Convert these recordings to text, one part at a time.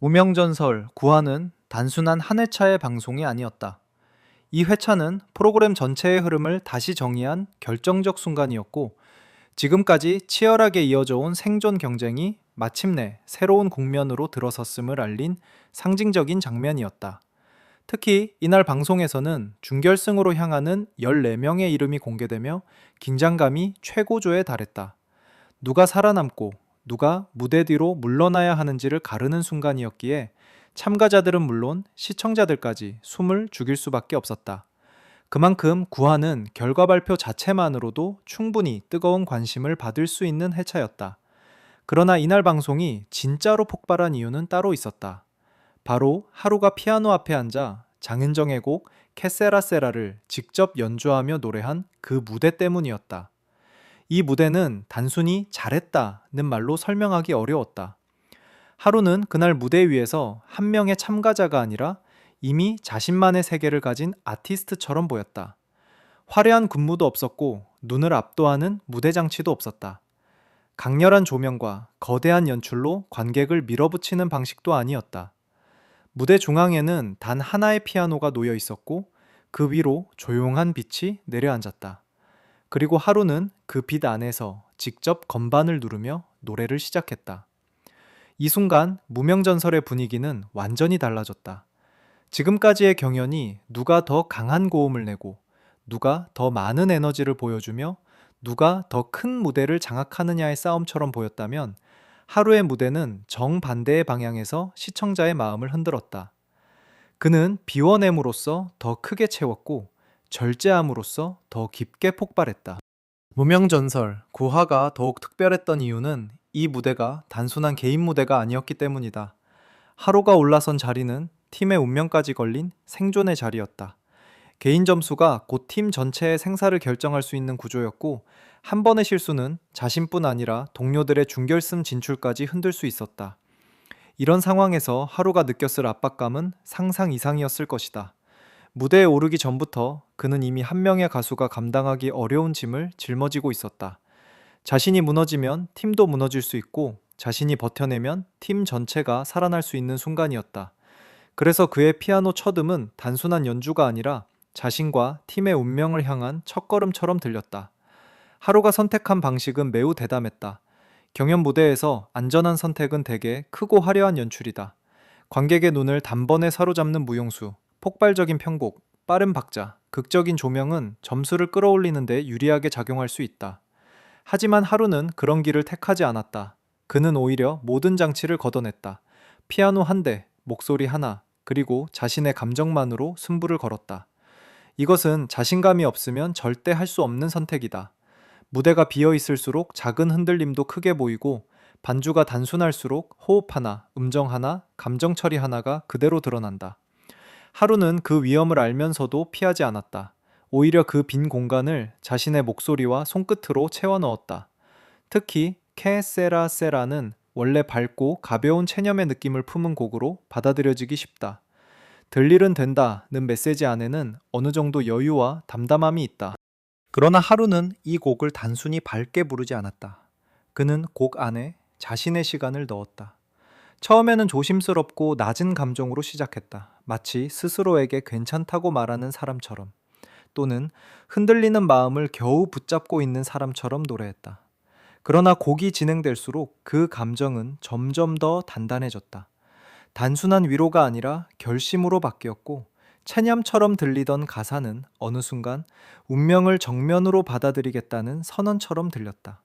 무명전설 9화는 단순한 한 회차의 방송이 아니었다. 이 회차는 프로그램 전체의 흐름을 다시 정의한 결정적 순간이었고, 지금까지 치열하게 이어져 온 생존 경쟁이 마침내 새로운 국면으로 들어섰음을 알린 상징적인 장면이었다. 특히 이날 방송에서는 준결승으로 향하는 14명의 이름이 공개되며 긴장감이 최고조에 달했다. 누가 살아남고 누가 무대 뒤로 물러나야 하는지를 가르는 순간이었기에 참가자들은 물론 시청자들까지 숨을 죽일 수밖에 없었다. 그만큼 구화는 결과 발표 자체만으로도 충분히 뜨거운 관심을 받을 수 있는 회차였다. 그러나 이날 방송이 진짜로 폭발한 이유는 따로 있었다. 바로 하루가 피아노 앞에 앉아 장은정의 곡 캐세라세라를 직접 연주하며 노래한 그 무대 때문이었다. 이 무대는 단순히 잘했다는 말로 설명하기 어려웠다. 하루는 그날 무대 위에서 한 명의 참가자가 아니라 이미 자신만의 세계를 가진 아티스트처럼 보였다. 화려한 군무도 없었고 눈을 압도하는 무대 장치도 없었다. 강렬한 조명과 거대한 연출로 관객을 밀어붙이는 방식도 아니었다. 무대 중앙에는 단 하나의 피아노가 놓여 있었고 그 위로 조용한 빛이 내려앉았다. 그리고 하루는 그 빛 안에서 직접 건반을 누르며 노래를 시작했다. 이 순간 무명전설의 분위기는 완전히 달라졌다. 지금까지의 경연이 누가 더 강한 고음을 내고 누가 더 많은 에너지를 보여주며 누가 더 큰 무대를 장악하느냐의 싸움처럼 보였다면, 하루의 무대는 정반대의 방향에서 시청자의 마음을 흔들었다. 그는 비워냄으로써 더 크게 채웠고 절제함으로써 더 깊게 폭발했다. 무명전설 9화가 더욱 특별했던 이유는 이 무대가 단순한 개인 무대가 아니었기 때문이다. 하루가 올라선 자리는 팀의 운명까지 걸린 생존의 자리였다. 개인 점수가 곧 팀 전체의 생사를 결정할 수 있는 구조였고, 한 번의 실수는 자신뿐 아니라 동료들의 준결승 진출까지 흔들 수 있었다. 이런 상황에서 하루가 느꼈을 압박감은 상상 이상이었을 것이다. 무대에 오르기 전부터 그는 이미 한 명의 가수가 감당하기 어려운 짐을 짊어지고 있었다. 자신이 무너지면 팀도 무너질 수 있고, 자신이 버텨내면 팀 전체가 살아날 수 있는 순간이었다. 그래서 그의 피아노 첫음은 단순한 연주가 아니라 자신과 팀의 운명을 향한 첫걸음처럼 들렸다. 하루가 선택한 방식은 매우 대담했다. 경연 무대에서 안전한 선택은 대개 크고 화려한 연출이다. 관객의 눈을 단번에 사로잡는 무용수, 폭발적인 편곡, 빠른 박자, 극적인 조명은 점수를 끌어올리는 데 유리하게 작용할 수 있다. 하지만 하루는 그런 길을 택하지 않았다. 그는 오히려 모든 장치를 걷어냈다. 피아노 한 대, 목소리 하나, 그리고 자신의 감정만으로 승부를 걸었다. 이것은 자신감이 없으면 절대 할 수 없는 선택이다. 무대가 비어 있을수록 작은 흔들림도 크게 보이고, 반주가 단순할수록 호흡 하나, 음정 하나, 감정 처리 하나가 그대로 드러난다. 하루는 그 위험을 알면서도 피하지 않았다. 오히려 그 빈 공간을 자신의 목소리와 손끝으로 채워 넣었다. 특히 케세라 세라는 원래 밝고 가벼운 체념의 느낌을 품은 곡으로 받아들여지기 쉽다. 들일은 된다는 메시지 안에는 어느 정도 여유와 담담함이 있다. 그러나 하루는 이 곡을 단순히 밝게 부르지 않았다. 그는 곡 안에 자신의 시간을 넣었다. 처음에는 조심스럽고 낮은 감정으로 시작했다. 마치 스스로에게 괜찮다고 말하는 사람처럼, 또는 흔들리는 마음을 겨우 붙잡고 있는 사람처럼 노래했다. 그러나 곡이 진행될수록 그 감정은 점점 더 단단해졌다. 단순한 위로가 아니라 결심으로 바뀌었고, 체념처럼 들리던 가사는 어느 순간 운명을 정면으로 받아들이겠다는 선언처럼 들렸다.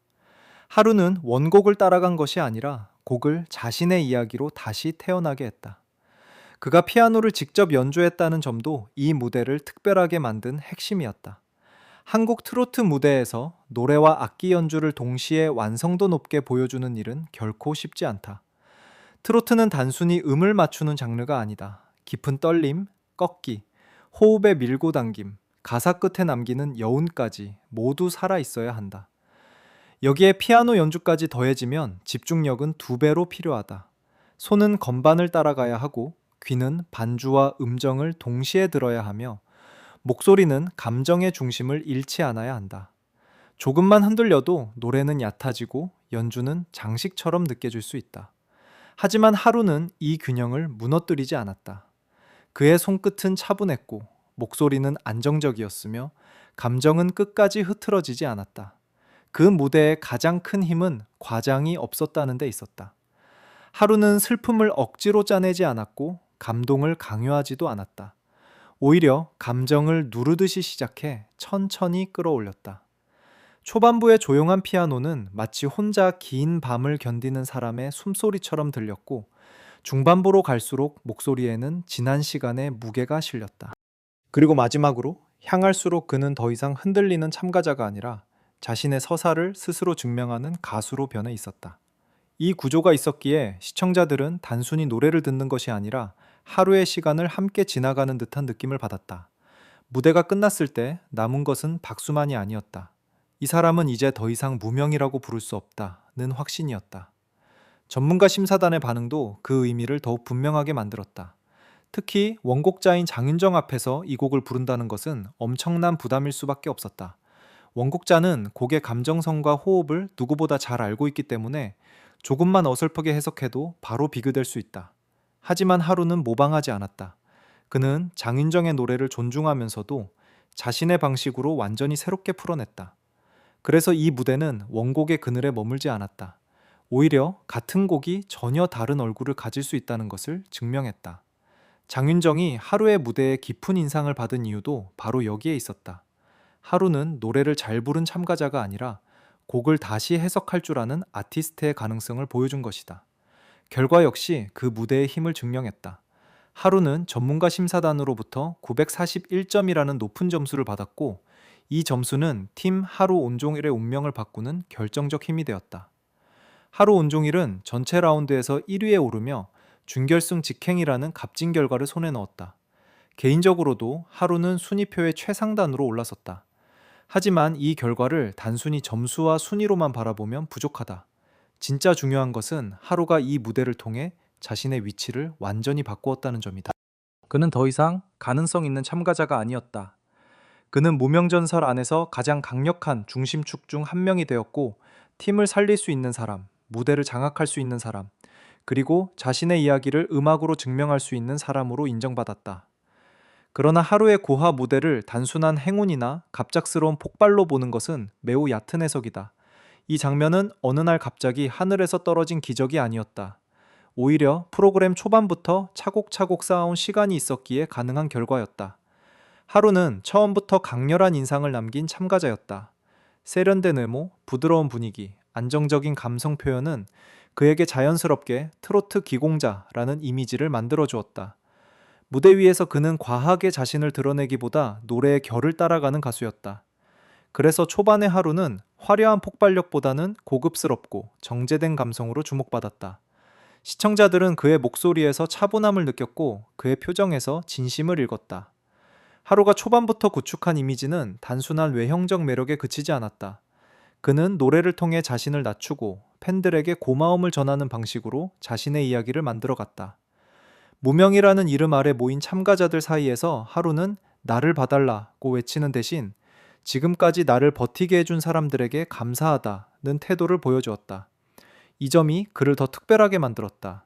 하루는 원곡을 따라간 것이 아니라 곡을 자신의 이야기로 다시 태어나게 했다. 그가 피아노를 직접 연주했다는 점도 이 무대를 특별하게 만든 핵심이었다. 한국 트로트 무대에서 노래와 악기 연주를 동시에 완성도 높게 보여주는 일은 결코 쉽지 않다. 트로트는 단순히 음을 맞추는 장르가 아니다. 깊은 떨림, 꺾기, 호흡의 밀고 당김, 가사 끝에 남기는 여운까지 모두 살아있어야 한다. 여기에 피아노 연주까지 더해지면 집중력은 2배로 필요하다. 손은 건반을 따라가야 하고, 귀는 반주와 음정을 동시에 들어야 하며, 목소리는 감정의 중심을 잃지 않아야 한다. 조금만 흔들려도 노래는 얕아지고 연주는 장식처럼 느껴질 수 있다. 하지만 하루는 이 균형을 무너뜨리지 않았다. 그의 손끝은 차분했고 목소리는 안정적이었으며 감정은 끝까지 흐트러지지 않았다. 그 무대의 가장 큰 힘은 과장이 없었다는 데 있었다. 하루는 슬픔을 억지로 짜내지 않았고 감동을 강요하지도 않았다. 오히려 감정을 누르듯이 시작해 천천히 끌어올렸다. 초반부의 조용한 피아노는 마치 혼자 긴 밤을 견디는 사람의 숨소리처럼 들렸고, 중반부로 갈수록 목소리에는 지난 시간의 무게가 실렸다. 그리고 마지막으로 향할수록 그는 더 이상 흔들리는 참가자가 아니라 자신의 서사를 스스로 증명하는 가수로 변해 있었다. 이 구조가 있었기에 시청자들은 단순히 노래를 듣는 것이 아니라 하루의 시간을 함께 지나가는 듯한 느낌을 받았다. 무대가 끝났을 때 남은 것은 박수만이 아니었다. 이 사람은 이제 더 이상 무명이라고 부를 수 없다는 확신이었다. 전문가 심사단의 반응도 그 의미를 더욱 분명하게 만들었다. 특히 원곡자인 장윤정 앞에서 이 곡을 부른다는 것은 엄청난 부담일 수밖에 없었다. 원곡자는 곡의 감정성과 호흡을 누구보다 잘 알고 있기 때문에 조금만 어설프게 해석해도 바로 비교될 수 있다. 하지만 하루는 모방하지 않았다. 그는 장윤정의 노래를 존중하면서도 자신의 방식으로 완전히 새롭게 풀어냈다. 그래서 이 무대는 원곡의 그늘에 머물지 않았다. 오히려 같은 곡이 전혀 다른 얼굴을 가질 수 있다는 것을 증명했다. 장윤정이 하루의 무대에 깊은 인상을 받은 이유도 바로 여기에 있었다. 하루는 노래를 잘 부른 참가자가 아니라 곡을 다시 해석할 줄 아는 아티스트의 가능성을 보여준 것이다. 결과 역시 그 무대의 힘을 증명했다. 하루는 전문가 심사단으로부터 941점이라는 높은 점수를 받았고, 이 점수는 팀 하루 온종일의 운명을 바꾸는 결정적 힘이 되었다. 하루 온종일은 전체 라운드에서 1위에 오르며 준결승 직행이라는 값진 결과를 손에 넣었다. 개인적으로도 하루는 순위표의 최상단으로 올라섰다. 하지만 이 결과를 단순히 점수와 순위로만 바라보면 부족하다. 진짜 중요한 것은 하루가 이 무대를 통해 자신의 위치를 완전히 바꾸었다는 점이다. 그는 더 이상 가능성 있는 참가자가 아니었다. 그는 무명전설 안에서 가장 강력한 중심축 중 한 명이 되었고, 팀을 살릴 수 있는 사람, 무대를 장악할 수 있는 사람, 그리고 자신의 이야기를 음악으로 증명할 수 있는 사람으로 인정받았다. 그러나 하루의 고화 무대를 단순한 행운이나 갑작스러운 폭발로 보는 것은 매우 얕은 해석이다. 이 장면은 어느 날 갑자기 하늘에서 떨어진 기적이 아니었다. 오히려 프로그램 초반부터 차곡차곡 쌓아온 시간이 있었기에 가능한 결과였다. 하루는 처음부터 강렬한 인상을 남긴 참가자였다. 세련된 외모, 부드러운 분위기, 안정적인 감성 표현은 그에게 자연스럽게 트로트 기공자라는 이미지를 만들어 주었다. 무대 위에서 그는 과하게 자신을 드러내기보다 노래의 결을 따라가는 가수였다. 그래서 초반의 하루는 화려한 폭발력보다는 고급스럽고 정제된 감성으로 주목받았다. 시청자들은 그의 목소리에서 차분함을 느꼈고 그의 표정에서 진심을 읽었다. 하루가 초반부터 구축한 이미지는 단순한 외형적 매력에 그치지 않았다. 그는 노래를 통해 자신을 낮추고 팬들에게 고마움을 전하는 방식으로 자신의 이야기를 만들어갔다. 무명이라는 이름 아래 모인 참가자들 사이에서 하루는 나를 봐달라고 외치는 대신 지금까지 나를 버티게 해준 사람들에게 감사하다는 태도를 보여주었다. 이 점이 그를 더 특별하게 만들었다.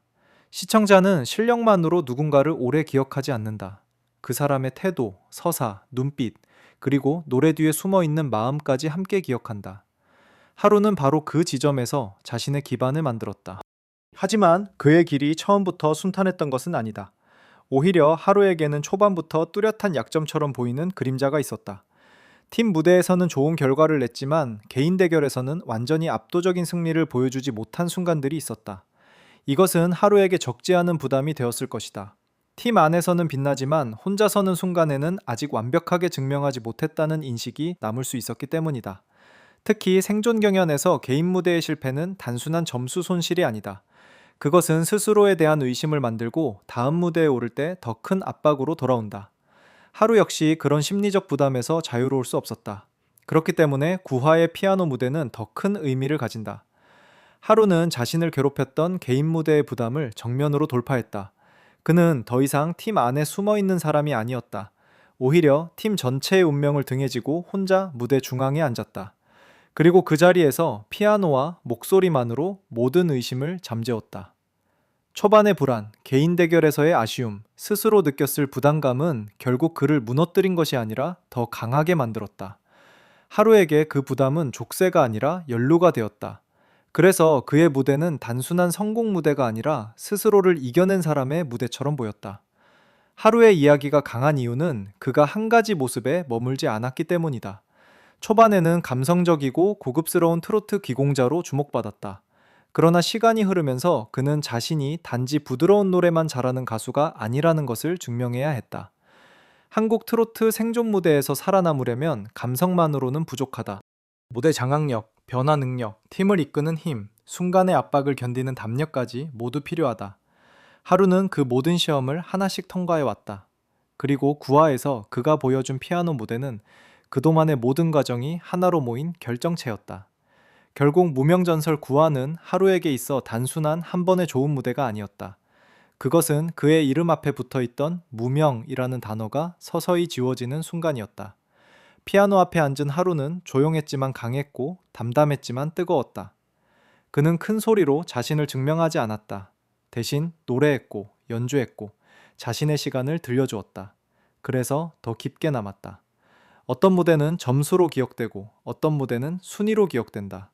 시청자는 실력만으로 누군가를 오래 기억하지 않는다. 그 사람의 태도, 서사, 눈빛, 그리고 노래 뒤에 숨어 있는 마음까지 함께 기억한다. 하루는 바로 그 지점에서 자신의 기반을 만들었다. 하지만 그의 길이 처음부터 순탄했던 것은 아니다. 오히려 하루에게는 초반부터 뚜렷한 약점처럼 보이는 그림자가 있었다. 팀 무대에서는 좋은 결과를 냈지만 개인 대결에서는 완전히 압도적인 승리를 보여주지 못한 순간들이 있었다. 이것은 하루에게 적지 않은 부담이 되었을 것이다. 팀 안에서는 빛나지만 혼자 서는 순간에는 아직 완벽하게 증명하지 못했다는 인식이 남을 수 있었기 때문이다. 특히 생존 경연에서 개인 무대의 실패는 단순한 점수 손실이 아니다. 그것은 스스로에 대한 의심을 만들고 다음 무대에 오를 때 더 큰 압박으로 돌아온다. 하루 역시 그런 심리적 부담에서 자유로울 수 없었다. 그렇기 때문에 구화의 피아노 무대는 더 큰 의미를 가진다. 하루는 자신을 괴롭혔던 개인 무대의 부담을 정면으로 돌파했다. 그는 더 이상 팀 안에 숨어 있는 사람이 아니었다. 오히려 팀 전체의 운명을 등에 지고 혼자 무대 중앙에 앉았다. 그리고 그 자리에서 피아노와 목소리만으로 모든 의심을 잠재웠다. 초반의 불안, 개인 대결에서의 아쉬움, 스스로 느꼈을 부담감은 결국 그를 무너뜨린 것이 아니라 더 강하게 만들었다. 하루에게 그 부담은 족쇄가 아니라 연루가 되었다. 그래서 그의 무대는 단순한 성공 무대가 아니라 스스로를 이겨낸 사람의 무대처럼 보였다. 하루의 이야기가 강한 이유는 그가 한 가지 모습에 머물지 않았기 때문이다. 초반에는 감성적이고 고급스러운 트로트 기공자로 주목받았다. 그러나 시간이 흐르면서 그는 자신이 단지 부드러운 노래만 잘하는 가수가 아니라는 것을 증명해야 했다. 한국 트로트 생존 무대에서 살아남으려면 감성만으로는 부족하다. 무대 장악력, 변화 능력, 팀을 이끄는 힘, 순간의 압박을 견디는 담력까지 모두 필요하다. 하루는 그 모든 시험을 하나씩 통과해 왔다. 그리고 구화에서 그가 보여준 피아노 무대는 그동안의 모든 과정이 하나로 모인 결정체였다. 결국 무명전설 구화는 하루에게 있어 단순한 한 번의 좋은 무대가 아니었다. 그것은 그의 이름 앞에 붙어있던 무명이라는 단어가 서서히 지워지는 순간이었다. 피아노 앞에 앉은 하루는 조용했지만 강했고 담담했지만 뜨거웠다. 그는 큰 소리로 자신을 증명하지 않았다. 대신 노래했고 연주했고 자신의 시간을 들려주었다. 그래서 더 깊게 남았다. 어떤 무대는 점수로 기억되고 어떤 무대는 순위로 기억된다.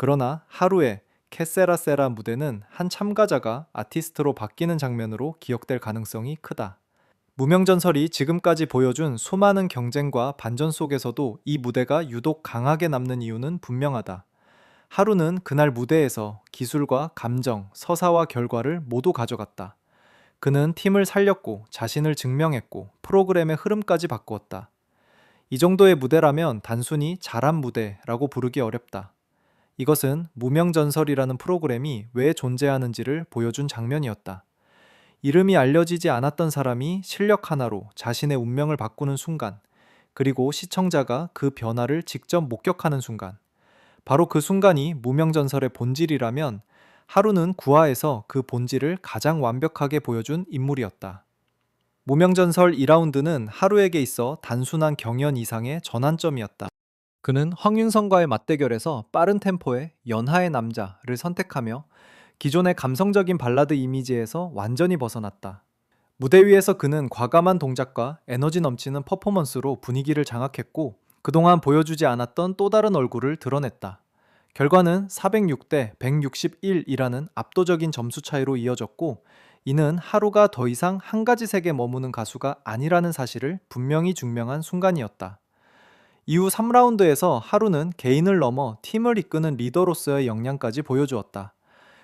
그러나 하루의 캐세라세라 무대는 한 참가자가 아티스트로 바뀌는 장면으로 기억될 가능성이 크다. 무명전설이 지금까지 보여준 수많은 경쟁과 반전 속에서도 이 무대가 유독 강하게 남는 이유는 분명하다. 하루는 그날 무대에서 기술과 감정, 서사와 결과를 모두 가져갔다. 그는 팀을 살렸고 자신을 증명했고 프로그램의 흐름까지 바꾸었다. 이 정도의 무대라면 단순히 잘한 무대라고 부르기 어렵다. 이것은 무명전설이라는 프로그램이 왜 존재하는지를 보여준 장면이었다. 이름이 알려지지 않았던 사람이 실력 하나로 자신의 운명을 바꾸는 순간, 그리고 시청자가 그 변화를 직접 목격하는 순간, 바로 그 순간이 무명전설의 본질이라면 하루는 구화에서 그 본질을 가장 완벽하게 보여준 인물이었다. 무명전설 2라운드는 하루에게 있어 단순한 경연 이상의 전환점이었다. 그는 황윤성과의 맞대결에서 빠른 템포의 연하의 남자를 선택하며 기존의 감성적인 발라드 이미지에서 완전히 벗어났다. 무대 위에서 그는 과감한 동작과 에너지 넘치는 퍼포먼스로 분위기를 장악했고 그동안 보여주지 않았던 또 다른 얼굴을 드러냈다. 결과는 406대 161이라는 압도적인 점수 차이로 이어졌고 이는 하루가 더 이상 한 가지 색에 머무는 가수가 아니라는 사실을 분명히 증명한 순간이었다. 이후 3라운드에서 하루는 개인을 넘어 팀을 이끄는 리더로서의 역량까지 보여주었다.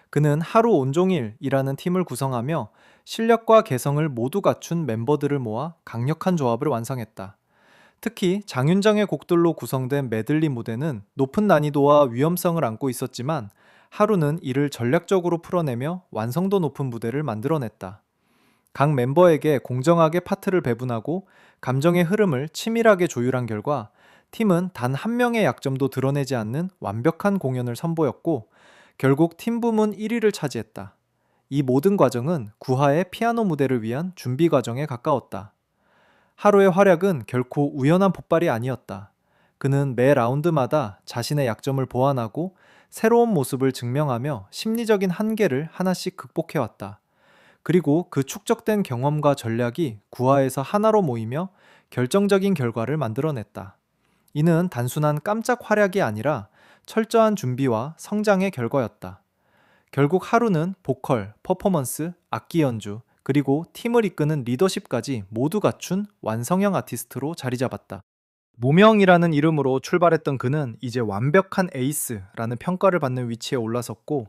그는 하루 온종일이라는 팀을 구성하며 실력과 개성을 모두 갖춘 멤버들을 모아 강력한 조합을 완성했다. 특히 장윤정의 곡들로 구성된 메들리 무대는 높은 난이도와 위험성을 안고 있었지만 하루는 이를 전략적으로 풀어내며 완성도 높은 무대를 만들어냈다. 각 멤버에게 공정하게 파트를 배분하고 감정의 흐름을 치밀하게 조율한 결과 팀은 단 한 명의 약점도 드러내지 않는 완벽한 공연을 선보였고 결국 팀 부문 1위를 차지했다. 이 모든 과정은 구하의 피아노 무대를 위한 준비 과정에 가까웠다. 하루의 활약은 결코 우연한 폭발이 아니었다. 그는 매 라운드마다 자신의 약점을 보완하고 새로운 모습을 증명하며 심리적인 한계를 하나씩 극복해왔다. 그리고 그 축적된 경험과 전략이 구하에서 하나로 모이며 결정적인 결과를 만들어냈다. 이는 단순한 깜짝 활약이 아니라 철저한 준비와 성장의 결과였다. 결국 하루는 보컬, 퍼포먼스, 악기 연주, 그리고 팀을 이끄는 리더십까지 모두 갖춘 완성형 아티스트로 자리 잡았다. 무명이라는 이름으로 출발했던 그는 이제 완벽한 에이스라는 평가를 받는 위치에 올라섰고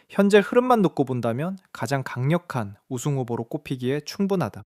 현재 흐름만 놓고 본다면 가장 강력한 우승 후보로 꼽히기에 충분하다.